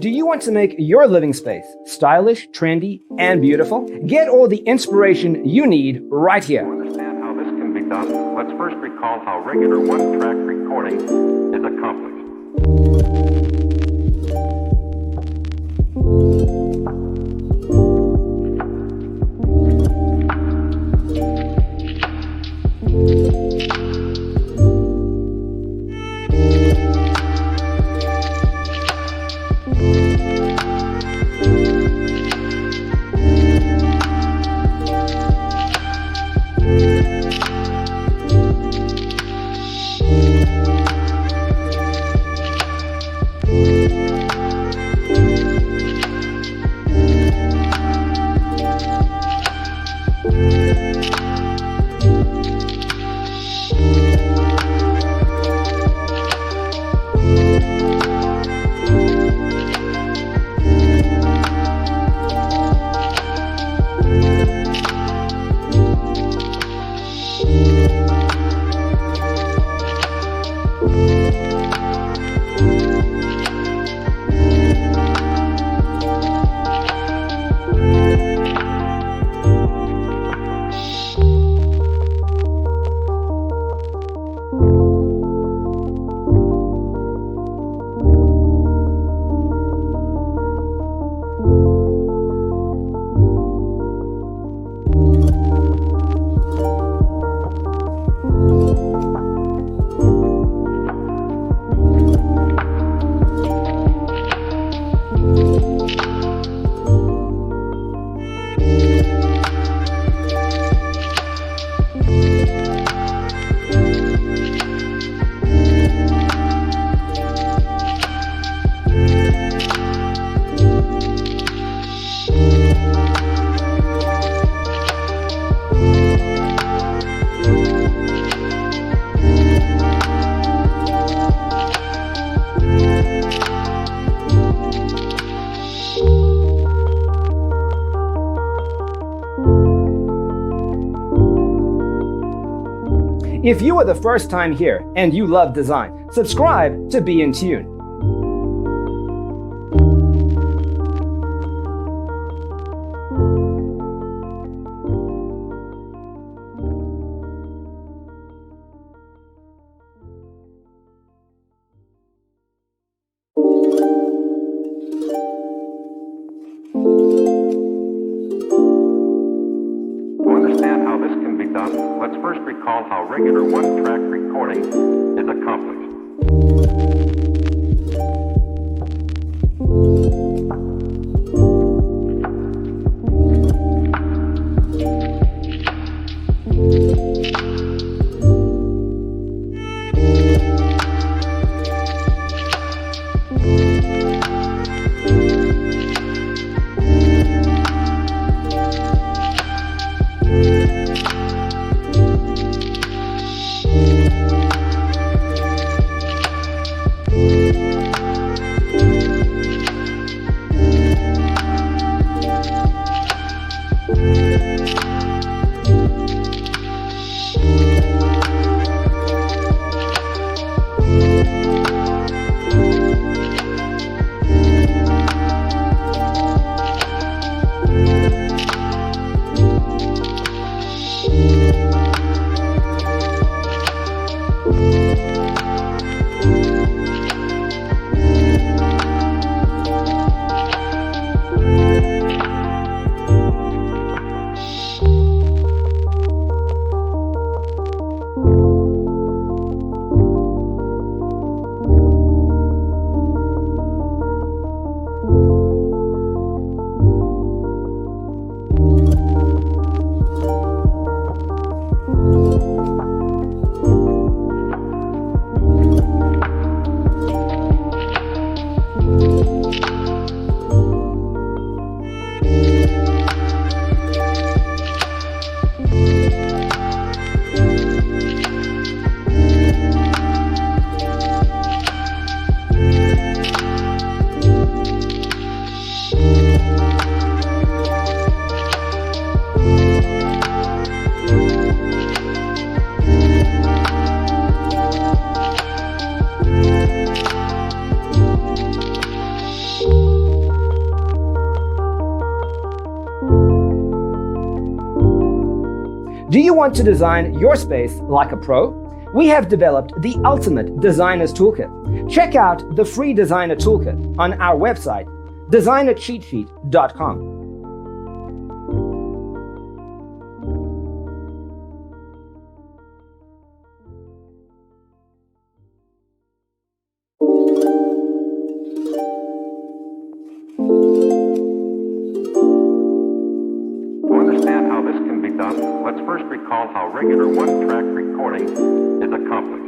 Do you want to make your living space stylish, trendy, and beautiful? Get all the inspiration you need right here. To understand how this can be done, let's first recall how regular one-track recording is accomplished. If you are the first time here and you love design, subscribe to Be in Tune. To understand how this can be done, let's first recall how regular one-track recording is accomplished. Do you want to design your space like a pro? We have developed the ultimate designer's toolkit. Check out the free designer toolkit on our website, designercheatsheet.com. To understand how this can be done, let's first recall how regular one-track recording is accomplished.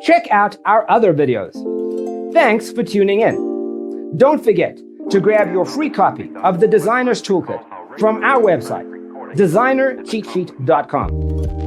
Check out our other videos. Thanks for tuning in. Don't forget to grab your free copy of the Designer's Toolkit from our website, designercheatsheet.com.